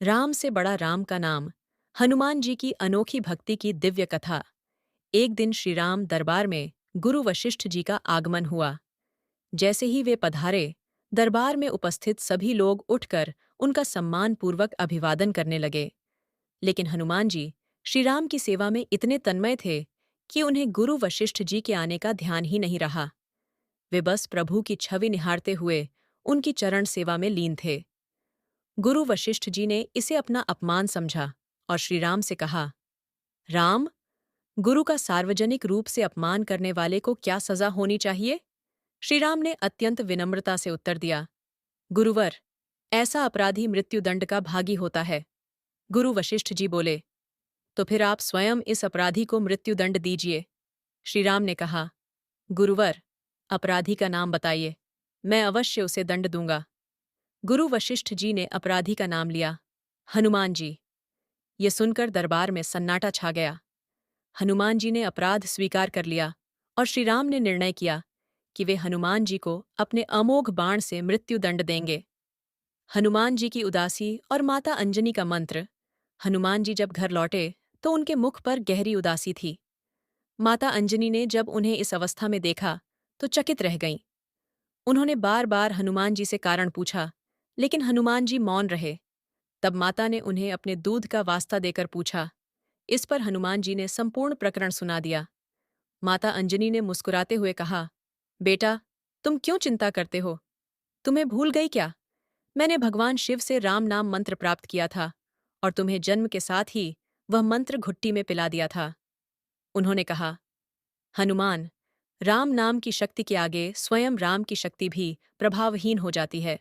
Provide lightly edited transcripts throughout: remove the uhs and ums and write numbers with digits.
राम से बड़ा राम का नाम। हनुमान जी की अनोखी भक्ति की दिव्य कथा। एक दिन श्री राम दरबार में गुरु वशिष्ठ जी का आगमन हुआ। जैसे ही वे पधारे, दरबार में उपस्थित सभी लोग उठकर उनका सम्मानपूर्वक अभिवादन करने लगे। लेकिन हनुमान जी श्री राम की सेवा में इतने तन्मय थे कि उन्हें गुरु वशिष्ठ जी के आने का ध्यान ही नहीं रहा। वे बस प्रभु की छवि निहारते हुए उनकी चरण सेवा में लीन थे। गुरु वशिष्ठ जी ने इसे अपना अपमान समझा और श्री राम से कहा, राम, गुरु का सार्वजनिक रूप से अपमान करने वाले को क्या सजा होनी चाहिए? श्री राम ने अत्यंत विनम्रता से उत्तर दिया, गुरुवर, ऐसा अपराधी मृत्युदंड का भागी होता है। गुरु वशिष्ठ जी बोले, तो फिर आप स्वयं इस अपराधी को मृत्युदंड दीजिए। श्री राम ने कहा, गुरुवर, अपराधी का नाम बताइए, मैं अवश्य उसे दंड दूंगा। गुरु वशिष्ठ जी ने अपराधी का नाम लिया, हनुमान जी। ये सुनकर दरबार में सन्नाटा छा गया। हनुमान जी ने अपराध स्वीकार कर लिया और श्री राम ने निर्णय किया कि वे हनुमान जी को अपने अमोघ बाण से मृत्युदंड देंगे। हनुमान जी की उदासी और माता अंजनी का मंत्र। हनुमान जी जब घर लौटे तो उनके मुख पर गहरी उदासी थी। माता अंजनी ने जब उन्हें इस अवस्था में देखा तो चकित रह गईं। उन्होंने बार बार हनुमान जी से कारण पूछा, लेकिन हनुमान जी मौन रहे। तब माता ने उन्हें अपने दूध का वास्ता देकर पूछा। इस पर हनुमान जी ने संपूर्ण प्रकरण सुना दिया। माता अंजनी ने मुस्कुराते हुए कहा, बेटा, तुम क्यों चिंता करते हो? तुम्हें भूल गई क्या? मैंने भगवान शिव से राम नाम मंत्र प्राप्त किया था और तुम्हें जन्म के साथ ही वह मंत्र घुट्टी में पिला दिया था। उन्होंने कहा, हनुमान, राम नाम की शक्ति के आगे स्वयं राम की शक्ति भी प्रभावहीन हो जाती है।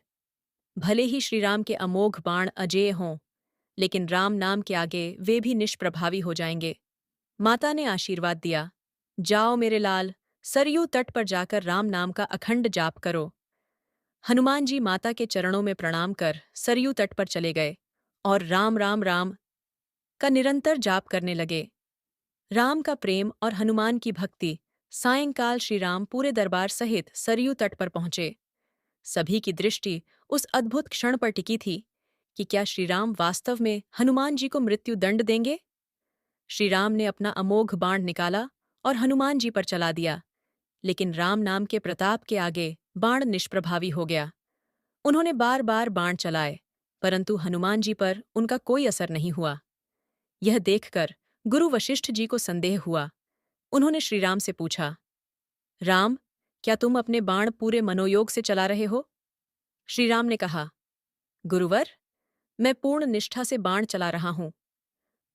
भले ही श्री राम के अमोघ बाण अजेय हों, लेकिन राम नाम के आगे वे भी निष्प्रभावी हो जाएंगे। माता ने आशीर्वाद दिया, जाओ मेरे लाल, सरयू तट पर जाकर राम नाम का अखंड जाप करो। हनुमान जी माता के चरणों में प्रणाम कर सरयू तट पर चले गए और राम राम राम का निरंतर जाप करने लगे। राम का प्रेम और हनुमान की भक्ति। सायंकाल श्री राम पूरे दरबार सहित सरयू तट पर पहुंचे। सभी की दृष्टि उस अद्भुत क्षण पर टिकी थी कि क्या श्री राम वास्तव में हनुमान जी को मृत्यु दंड देंगे। श्री राम ने अपना अमोघ बाण निकाला और हनुमान जी पर चला दिया, लेकिन राम नाम के प्रताप के आगे बाण निष्प्रभावी हो गया। उन्होंने बार बार बाण चलाए, परंतु हनुमान जी पर उनका कोई असर नहीं हुआ। यह देखकर गुरु वशिष्ठ जी को संदेह हुआ। उन्होंने श्री राम से पूछा, राम, क्या तुम अपने बाण पूरे मनोयोग से चला रहे हो? श्री राम ने कहा, गुरुवर, मैं पूर्ण निष्ठा से बाण चला रहा हूं।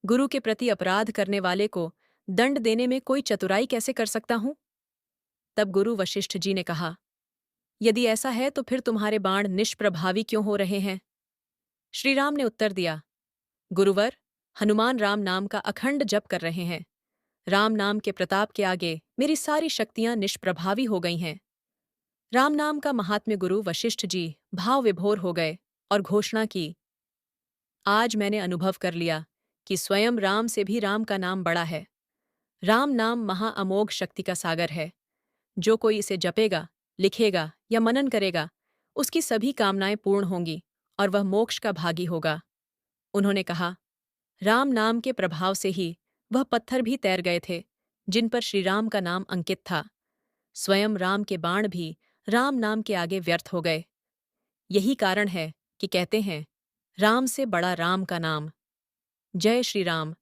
गुरु के प्रति अपराध करने वाले को दंड देने में कोई चतुराई कैसे कर सकता हूं? तब गुरु वशिष्ठ जी ने कहा, यदि ऐसा है तो फिर तुम्हारे बाण निष्प्रभावी क्यों हो रहे हैं? श्री राम ने उत्तर दिया, गुरुवर, हनुमान राम नाम का अखंड जप कर रहे हैं। राम नाम के प्रताप के आगे मेरी सारी शक्तियां निष्प्रभावी हो गई हैं। राम नाम का महात्म्य गुरु वशिष्ठ जी भाव विभोर हो गए और घोषणा की, आज मैंने अनुभव कर लिया कि स्वयं राम से भी राम का नाम बड़ा है। राम नाम महाअमोघ शक्ति का सागर है। जो कोई इसे जपेगा, लिखेगा या मनन करेगा, उसकी सभी कामनाएं पूर्ण होंगी और वह मोक्ष का भागी होगा। उन्होंने कहा, राम नाम के प्रभाव से ही वह पत्थर भी तैर गए थे जिन पर श्री राम का नाम अंकित था। स्वयं राम के बाण भी राम नाम के आगे व्यर्थ हो गए। यही कारण है कि कहते हैं, राम से बड़ा राम का नाम। जय श्री राम।